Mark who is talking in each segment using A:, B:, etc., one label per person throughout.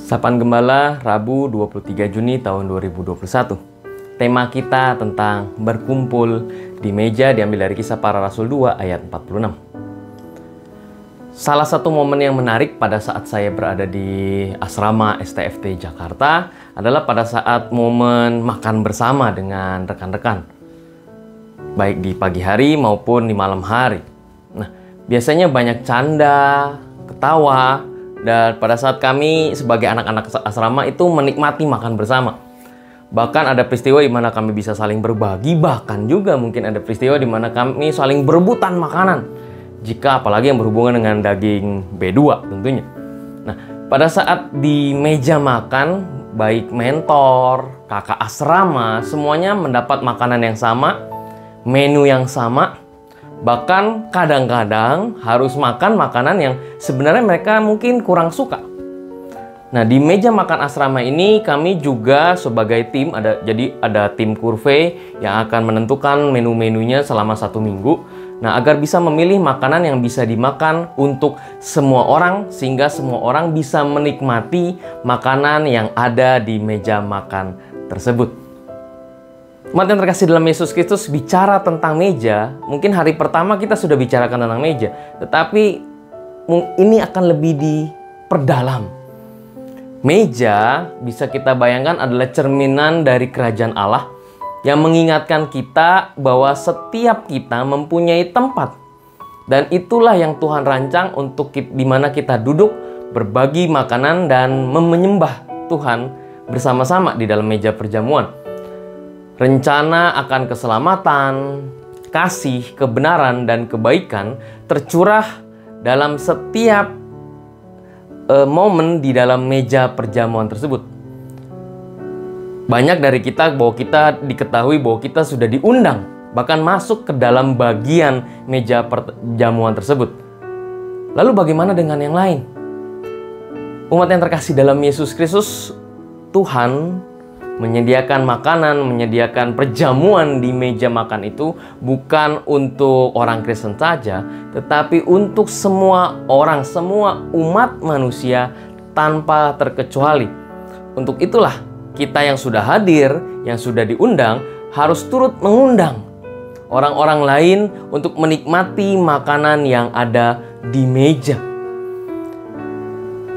A: Sapaan Gembala, Rabu 23 Juni tahun 2021. Tema kita tentang berkumpul di meja diambil dari Kisah Para Rasul 2 ayat 46. Salah satu momen yang menarik pada saat saya berada di asrama STFT Jakarta adalah pada saat momen makan bersama dengan rekan-rekan, baik di pagi hari maupun di malam hari. Nah, biasanya banyak canda, ketawa, dan pada saat kami sebagai anak-anak asrama itu menikmati makan bersama. Bahkan ada peristiwa di mana kami bisa saling berbagi, bahkan juga mungkin ada peristiwa di mana kami saling berebutan makanan. Jika apalagi yang berhubungan dengan daging B2 tentunya. Nah, pada saat di meja makan, baik mentor, kakak asrama, semuanya mendapat makanan yang sama, menu yang sama. Bahkan kadang-kadang harus makan makanan yang sebenarnya mereka mungkin kurang suka. Nah, di meja makan asrama ini kami juga sebagai tim, ada tim kurve yang akan menentukan menu-menunya selama 1 minggu. Nah, agar bisa memilih makanan yang bisa dimakan untuk semua orang, sehingga semua orang bisa menikmati makanan yang ada di meja makan tersebut. Umat yang terkasih dalam Yesus Kristus, bicara tentang meja, mungkin hari pertama kita sudah bicarakan tentang meja, tetapi ini akan lebih diperdalam. Meja bisa kita bayangkan adalah cerminan dari kerajaan Allah yang mengingatkan kita bahwa setiap kita mempunyai tempat. Dan itulah yang Tuhan rancang untuk di mana kita duduk, berbagi makanan dan menyembah Tuhan bersama-sama di dalam meja perjamuan. Rencana akan keselamatan, kasih, kebenaran, dan kebaikan tercurah dalam setiap momen di dalam meja perjamuan tersebut. Banyak dari kita diketahui bahwa kita sudah diundang, bahkan masuk ke dalam bagian meja perjamuan tersebut. Lalu bagaimana dengan yang lain? Umat yang terkasih dalam Yesus Kristus, Tuhan menyediakan makanan, menyediakan perjamuan di meja makan itu bukan untuk orang Kristen saja, tetapi untuk semua orang, semua umat manusia tanpa terkecuali. Untuk itulah kita yang sudah hadir, yang sudah diundang, harus turut mengundang orang-orang lain untuk menikmati makanan yang ada di meja.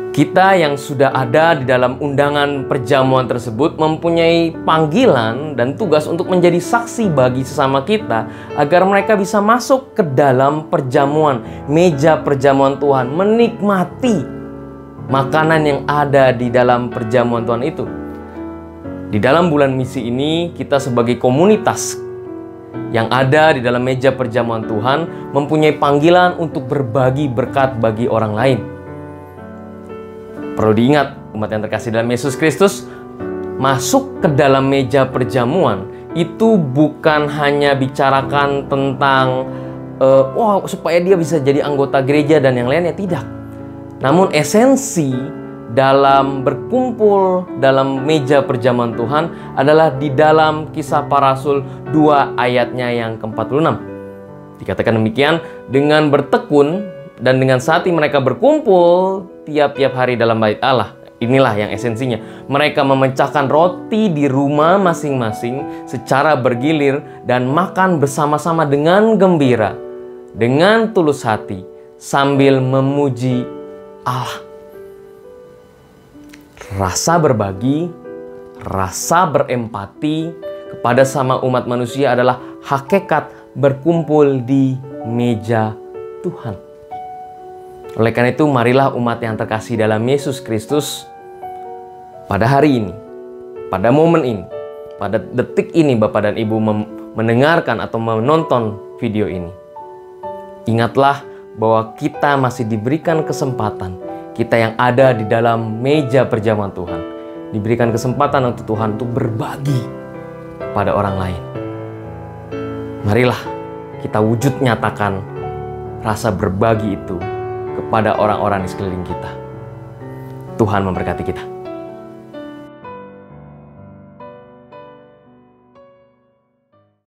A: Kita yang sudah ada di dalam undangan perjamuan tersebut mempunyai panggilan dan tugas untuk menjadi saksi bagi sesama kita agar mereka bisa masuk ke dalam perjamuan, meja perjamuan Tuhan, menikmati makanan yang ada di dalam perjamuan Tuhan itu. Di dalam bulan misi ini, kita sebagai komunitas yang ada di dalam meja perjamuan Tuhan mempunyai panggilan untuk berbagi berkat bagi orang lain. Perlu diingat, umat yang terkasih dalam Yesus Kristus, masuk ke dalam meja perjamuan itu bukan hanya bicarakan tentang supaya dia bisa jadi anggota gereja dan yang lainnya, tidak. Namun esensi dalam berkumpul dalam meja perjamuan Tuhan adalah di dalam Kisah Para Rasul 2 ayatnya yang ke-46. Dikatakan demikian, dengan bertekun dan dengan sehati mereka berkumpul tiap-tiap hari dalam bait Allah. Inilah yang esensinya. Mereka memecahkan roti di rumah masing-masing secara bergilir dan makan bersama-sama dengan gembira, dengan tulus hati, sambil memuji Allah. Rasa berbagi, rasa berempati kepada sama umat manusia adalah hakikat berkumpul di meja Tuhan. Oleh karena itu, marilah umat yang terkasih dalam Yesus Kristus, pada hari ini, pada momen ini, pada detik ini Bapak dan Ibu mendengarkan atau menonton video ini, ingatlah bahwa kita masih diberikan kesempatan, kita yang ada di dalam meja perjamuan Tuhan, diberikan kesempatan untuk Tuhan untuk berbagi pada orang lain. Marilah kita wujud nyatakan rasa berbagi itu kepada orang-orang di sekeliling kita. Tuhan memberkati kita.